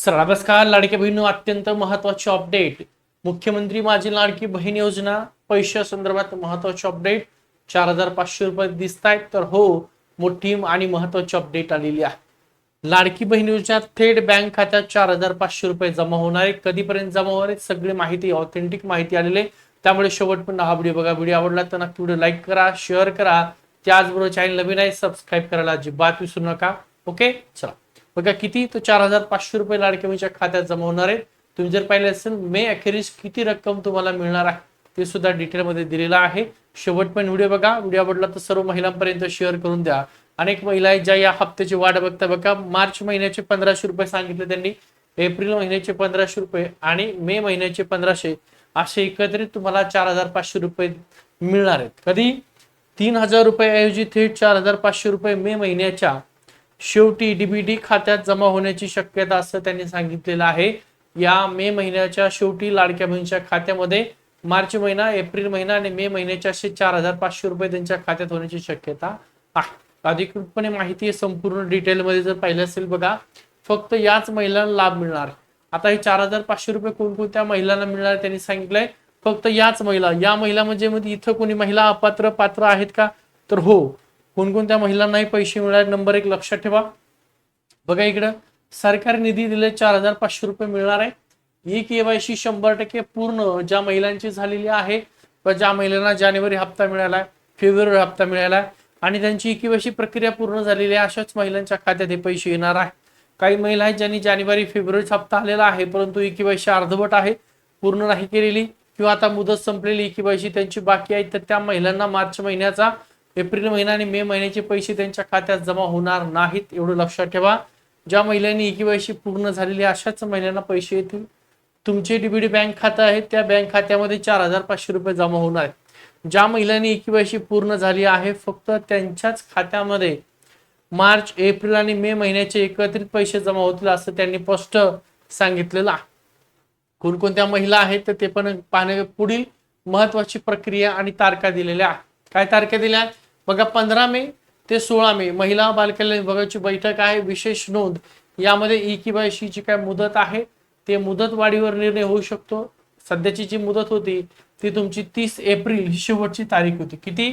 Sir नमस्कार. लाडक्या बहिणी अत्यंत महत्वाची अपडेट. मुख्यमंत्री माझी लाडकी बहीण योजना पैशा संदर्भात महत्वाची अपडेट. 4,500 रुपये दिसत आहेत. तर हो, मोठी आणि महत्वाची अपडेट आलेली आहे. लाडकी बहीण योजना थेट बँक खात्यात 4,500 रुपये जमा होणार आहे. कधीपर्यंत जमा होणार आहे सगळी माहिती, ऑथेंटिक माहिती आलेली आहे. त्यामुळे शेवटपर्यंत हा व्हिडिओ बघा. व्हिडिओ आवडला तर नक्की व्हिडिओ लाईक करा, शेअर करा. त्याचबरोबर चॅनल नवीन आहे सबस्क्राईब करायला अजिबात विसरू नका. ओके, चला बघा किती तो 4,500 रुपये लाडक्या बहिणीच्या खात्यात जमा होणार आहे. तुम्ही जर पाहिले असेल मे अखेरीस किती रक्कम तुम्हाला मिळणार आहे ते सुद्धा डिटेलमध्ये दिलेलं आहे. शेवटपर्यंत व्हिडिओ बघा. व्हिडिओ आवडला तर सर्व महिलांपर्यंत शेअर करून द्या. अनेक महिला आहेत ज्या या हप्त्याची वाट बघता. बघा, मार्च महिन्याचे 1,500 रुपये सांगितले त्यांनी, एप्रिल महिन्याचे 1,500 रुपये आणि मे महिन्याचे 1,500 असे एकत्रित तुम्हाला 4,500 रुपये मिळणार आहेत. कधी 3,000 रुपये ऐवजी थेट 4,500 रुपये मे महिन्याच्या शेवटी डीबीटी खात्यात जमा होण्याची शक्यता असं त्यांनी सांगितलेलं आहे. या मे महिन्याच्या शेवटी लाडक्या बहिणीच्या खात्यामध्ये मार्च महिना, एप्रिल महिना आणि मे महिन्याच्या असे 4,500 रुपये त्यांच्या खात्यात होण्याची शक्यता आहे. अधिकृतपणे माहिती संपूर्ण डिटेलमध्ये जर पाहिलं असेल बघा, फक्त याच महिलांना लाभ मिळणार. आता हे 4,500 रुपये कोणकोणत्या महिलांना मिळणार त्यांनी सांगितलंय. फक्त याच महिला, या महिला म्हणजे इथं कोणी महिला अपात्र पात्र आहेत का, तर हो, कोणकोणत्या महिलांनाही पैसे मिळणार. नंबर 1 लक्षात ठेवा. बघा इकडं सरकार निधी दिले 4,500 रुपये मिळणार आहे. ही केवायसी 100% पूर्ण ज्या महिलांची झालेली आहे व ज्या महिलांना जानेवारी हप्ता मिळाला, फेब्रुवारी हप्ता मिळाला आणि त्यांची केवायसी प्रक्रिया पूर्ण झालेली आहे, अशाच महिलांच्या खात्यात हे पैसे येणार आहे. काही महिला आहेत ज्यांनी जानेवारी फेब्रुवारी हप्ता आलेला आहे परंतु ही केवायसी अर्धवट आहे, पूर्ण नाही केलेली किंवा आता मुदत संपलेली केवायसी त्यांची बाकी आहे, तर त्या महिलांना मार्च महिन्याचा, एप्रिल महिना आणि मे महिन्याचे पैसे त्यांच्या खात्यात जमा होणार नाहीत, एवढं लक्षात ठेवा. ज्या महिलांनी केवायसी पूर्ण झालेली अशाच महिलांना पैसे येतील. तुमचे डीबीटी बँक खातं आहे त्या बँक खात्यामध्ये 4,500 रुपये जमा होणार आहेत. ज्या महिलांनी केवायसी पूर्ण झाली आहे फक्त त्यांच्याच खात्यामध्ये मार्च, एप्रिल आणि मे महिन्याचे एकत्रित पैसे जमा होतील असं त्यांनी स्पष्ट सांगितलेलं आहे. कोणकोणत्या महिला आहेत तर ते पण पाहणे. पुढील महत्वाची प्रक्रिया आणि तारखा दिलेल्या आहेत. काय तारखा दिल्या बघा, 15 मे ते 16 मे महिला बालकल्याण विभागाची बैठक आहे. विशेष नोंद, यामध्ये ई-केवायसी ची काय मुदत आहे ते मुदत वाढीवर निर्णय होऊ शकतो. सध्याची जी मुदत होती ती तुमची 30 एप्रिल ही शेवटची तारीख होती. किती?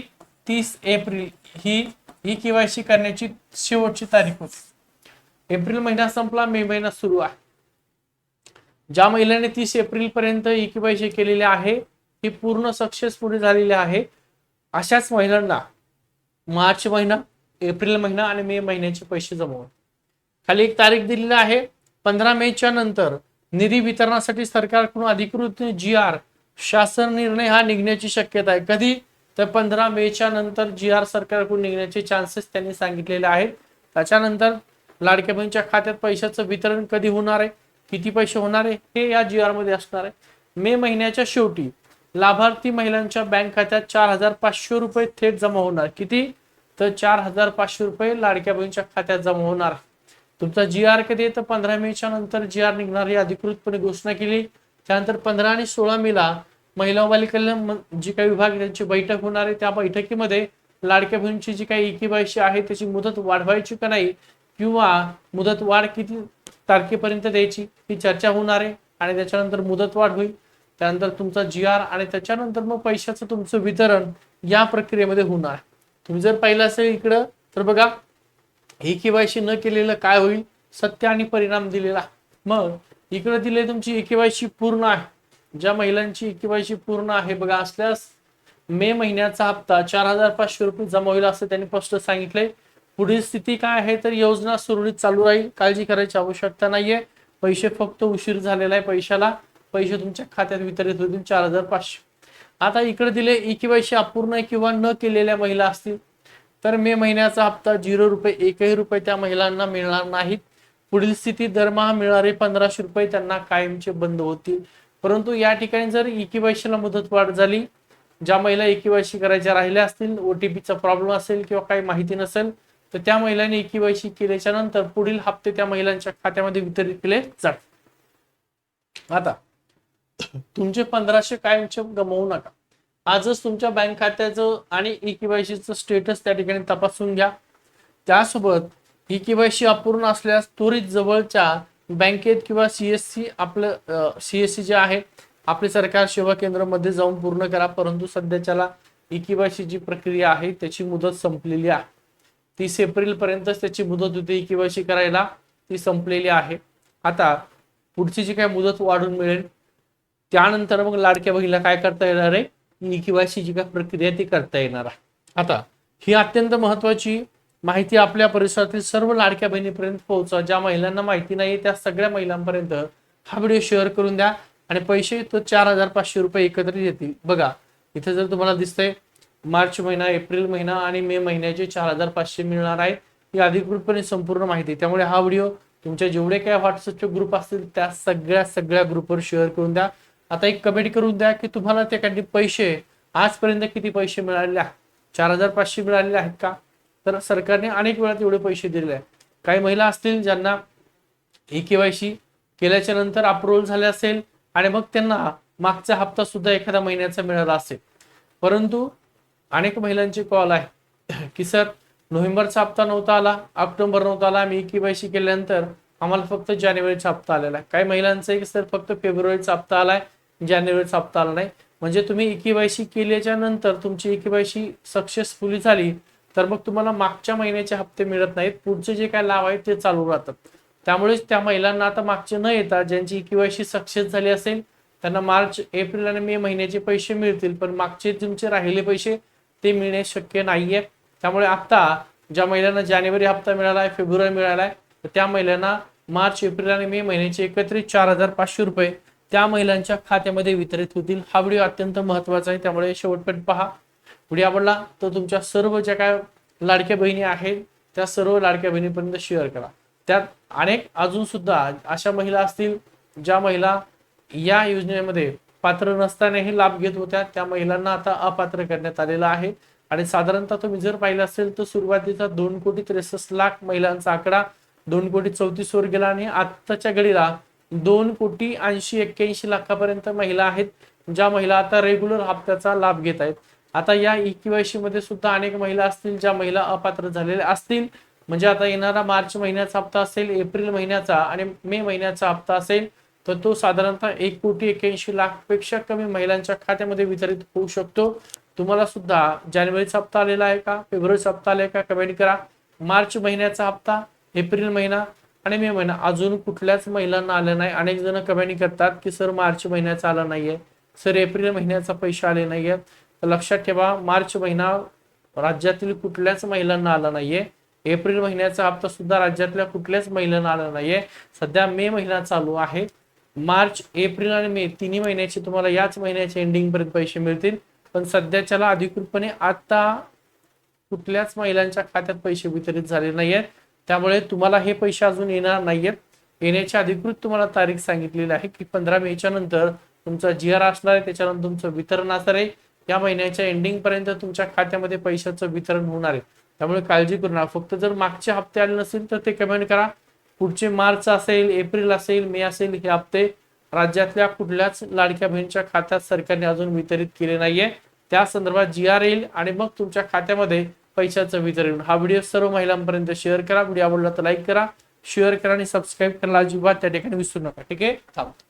30 एप्रिल ही ई-केवायसी करण्याची शेवटची तारीख होती. एप्रिल महिना संपला, मे महिना सुरू आहे. ज्या महिलांनी 30 एप्रिल पर्यंत ई-केवायसी केलेली आहे ही पूर्ण सक्सेसफुल झालेली आहे, अशाच महिलांना मार्च महिना, एप्रिल महिना आणि मे महिन्याचे पैसे जमा होतील. खाली एक तारीख दिलेली आहे 15 मेच्या नंतर निधी वितरणासाठी सरकारकडून अधिकृत GR शासन निर्णय हा निघण्याची शक्यता आहे. कधी? तर 15 मेच्या नंतर GR सरकारकडून निघण्याचे चान्सेस त्यांनी सांगितलेले आहेत. त्याच्यानंतर लाडक्या बहिणीच्या खात्यात पैशाचं वितरण कधी होणार आहे, किती पैसे होणार आहे हे या GR मध्ये असणार आहे. मे महिन्याच्या शेवटी लाभार्थी महिलांच्या बँक खात्यात 4,500 रुपये थेट जमा होणार. किती? तर 4,500 रुपये लाडक्या बहिणीच्या खात्यात जमा होणार. तुमचा GR कधी आहे तर 15 मेच्या नंतर GR निघणार ही अधिकृतपणे घोषणा केली. त्यानंतर 15 आणि 16 मेला महिला व बालकल्याण जी काही विभाग त्यांची बैठक होणार आहे. त्या बैठकीमध्ये लाडक्या बहिणीची जी काही ई-केवायसी आहे त्याची मुदत वाढवायची का नाही किंवा मुदत वाढ किती तारखेपर्यंत द्यायची ही चर्चा होणार आहे आणि त्याच्यानंतर मुदत वाढ होईल. त्यानंतर तुमचा GR आणि त्याच्यानंतर मग पैशाचं तुमचं वितरण या प्रक्रियेमध्ये होणार. तुम्ही जर पाहिलं असेल इकडं तर बघा, ई-केवायसी न केलेलं काय होईल, सत्य आणि परिणाम दिलेला. मग इकडे दिले तुमची ई-केवायसी पूर्ण आहे. ज्या महिलांची ई-केवायसी पूर्ण आहे बघा असल्यास मे महिन्याचा हप्ता 4,500 रुपये जमा होईल असं त्यांनी स्पष्ट सांगितलंय. पुढील स्थिती काय आहे तर योजना सुरळीत चालू राहील, काळजी करायची आवश्यकता नाहीये. पैसे फक्त उशीर झालेला आहे पैशाला, पैसे तुमच्या खात्यात वितरित होतील 4,500. आता इकडे दिले ई-केवायसी अपूर्ण किंवा न केलेल्या महिला असतील तर मे महिन्याचा हप्ता 0 रुपये, 1ही रुपये त्या महिलांना मिळणार नाहीत. पुढील स्थिती दरमहा मिळणारे 1,500 रुपये त्यांना कायमचे बंद होतील. परंतु या ठिकाणी जर ई-केवायसीला मुदत वाढ झाली, ज्या महिला ई-केवायसी करायच्या राहिल्या असतील, OTPचा प्रॉब्लेम असेल किंवा काही माहिती नसेल तर त्या महिलांनी ई-केवायसी केल्याच्या नंतर पुढील हप्ते त्या महिलांच्या खात्यामध्ये वितरित केले जातात. आता तुमचे 1,500 कायमचे गमावू नका. आजच तुमच्या बँक खात्याचं आणि ई-केवायसीचं स्टेटस त्या ठिकाणी तपासून घ्या. त्यासोबत ई-केवायसी अपूर्ण असल्यास त्वरित जवळच्या बँकेत किंवा सीएससी आपलं सीएससी जे आहे आपले सरकार सेवा केंद्रामध्ये जाऊन पूर्ण करा. परंतु सध्याच्याला ई-केवायसी जी प्रक्रिया आहे त्याची मुदत संपलेली आहे. 30 एप्रिल पर्यंतच त्याची मुदत होती ई-केवायसी करायला, ती संपलेली आहे. आता पुढची जी काय मुदत वाढून मिळेल त्यानंतर मग लाडक्या बहिणीला काय करता येणार आहे, ई-केवायसी जी काय प्रक्रिया ती करता येणार आहे. आता ही अत्यंत महत्वाची माहिती आपल्या परिसरातील सर्व लाडक्या बहिणीपर्यंत पोहोचवा. ज्या महिलांना माहिती नाही त्या सगळ्या महिलांपर्यंत हा व्हिडिओ शेअर करून द्या आणि पैसे तो 4,500 रुपये एकत्रित येतील. बघा इथे जर तुम्हाला दिसतंय मार्च महिना, एप्रिल महिना आणि मे महिन्याचे 4,500 मिळणार आहे. ही अधिकृतपणे संपूर्ण माहिती. त्यामुळे हा व्हिडिओ तुमच्या जेवढे काय व्हॉट्सअपचे ग्रुप असतील त्या सगळ्या ग्रुपवर शेअर करून द्या. आता एक कमेंट करून द्या की तुम्हाला त्यासाठी पैसे आजपर्यंत किती पैसे मिळालेले आहेत. 4,500 मिळालेले आहेत का? तर सरकारने अनेक वेळा तेवढे पैसे दिलेले आहेत. काही महिला असतील ज्यांना ई-केवायसी केल्याच्या नंतर अप्रूव्हल झाले असेल आणि मग त्यांना मागचा हप्ता सुद्धा एखाद्या महिन्याचा मिळाला असेल. परंतु अनेक महिलांचे कॉल आहे की सर नोव्हेंबरचा हप्ता नव्हता आला, ऑक्टोबर नव्हता आला, मी ई-केवायसी केल्यानंतर आम्हाला फक्त जानेवारीचा हप्ता आलेला आहे. काही महिलांचं आहे की सर फक्त फेब्रुवारीचा हप्ता आलाय, जानेवारीचा हप्ता आला नाही. म्हणजे तुम्ही ई-केवायसी केल्याच्या नंतर तुमची ई-केवायसी सक्सेसफुली झाली तर मग तुम्हाला मागच्या महिन्याचे हप्ते मिळत नाहीत, पुढचे जे काय लाभ आहेत ते चालू राहतात. त्यामुळेच त्या महिलांना आता मागचे न येता ज्यांची ई-केवायसी सक्सेस झाली असेल त्यांना मार्च, एप्रिल आणि मे महिन्याचे पैसे मिळतील, पण मागचे तुमचे राहिले पैसे ते मिळणे शक्य नाहीये. त्यामुळे आता ज्या महिलांना जानेवारी हप्ता मिळाला आहे, फेब्रुवारी मिळाला आहे, तर त्या महिलांना मार्च, एप्रिल आणि मे महिन्याचे एकत्रित 4,500 रुपये त्या महिलांच्या खात्यामध्ये वितरित होतील. हा व्हिडिओ अत्यंत महत्वाचा आहे, त्यामुळे शेवटपर्यंत पहा. व्हिडिओ आवडला तर तुमच्या सर्व ज्या काय लाडक्या बहिणी आहेत त्या सर्व लाडक्या बहिणीपर्यंत शेअर करा. त्यात अनेक अजून सुद्धा अशा महिला असतील ज्या महिला या योजनेमध्ये पात्र नसतानाही लाभ घेत होत्या, त्या महिलांना आता अपात्र करण्यात आलेला आहे. आणि साधारणतः तुम्ही जर पाहिलं असेल तर सुरुवातीचा 2,63,00,000 महिलांचा आकडा 2,34,00,000 वर गेला आणि आत्ताच्या घडीला 2,80,81,00,000 पर्यंत महिला आहेत ज्या महिला आता रेग्युलर हप्त्याचा लाभ घेत आहेत. आता या ई-केवायसी मध्ये सुद्धा अनेक महिला असतील ज्या महिला अपात्र झालेल्या असतील. म्हणजे आता येणारा मार्च महिन्याचा हप्ता असेल, एप्रिल महिन्याचा आणि मे महिन्याचा हप्ता असेल तर तो साधारणतः 1,81,00,000 पेक्षा कमी महिलांच्या खात्यामध्ये वितरित होऊ शकतो. तुम्हाला सुद्धा जानेवारीचा हप्ता आलेला आहे का, फेब्रुवारीचा हप्ता आलाय का, कमेंट करा. मार्च महिन्याचा हप्ता, एप्रिल महिना आणि मे महिना अजून कुठल्याच महिलांना आले नाही. अनेक जण कमेंट करतात की सर मार्च महिन्याचा आला नाहीये, सर एप्रिल महिन्याचा पैसे आले नाहीये. तर लक्षात ठेवा मार्च महिना राज्यातील कुठल्याच महिलांना आला नाहीये. एप्रिल महिन्याचा हप्ता सुद्धा राज्यातल्या कुठल्याच महिलांना आला नाहीये. सध्या मे महिना चालू आहे. मार्च, एप्रिल आणि मे तिन्ही महिन्याचे तुम्हाला याच महिन्याच्या एंडिंग पर्यंत पैसे मिळतील. पण सध्याच्याला अधिकृतपणे आता कुठल्याच महिलांच्या खात्यात पैसे वितरित झाले नाहीयेत. त्यामुळे तुम्हाला हे पैसे अजून येणार नाहीयेत. येण्याची अधिकृत तुम्हाला तारीख सांगितलेली आहे की 15 मेच्या नंतर तुमचा GR असणार आहे, त्याच्यानंतर तुमचं वितरण असणार आहे. या महिन्याच्या एंडिंग पर्यंत तुमच्या खात्यामध्ये पैशाचं वितरण होणार आहे. त्यामुळे काळजी करू नका. फक्त जर मागचे हप्ते आले नसेल तर ते कमेंट करा. पुढचे मार्च असेल, एप्रिल असेल, मे असेल हे हप्ते राज्यातल्या कुठल्याच लाडक्या बहिणीच्या खात्यात सरकारने अजून वितरित केले नाहीये. त्या संदर्भात GR येईल आणि मग तुमच्या खात्यामध्ये पैशाचं वितरण. हा व्हिडिओ सर्व महिलांपर्यंत शेअर करा. व्हिडिओ आवडला तर लाईक करा, शेअर करा आणि सबस्क्राईब करायला अजिबात त्या ठिकाणी विसरू नका. ठीक आहे, थांबतो.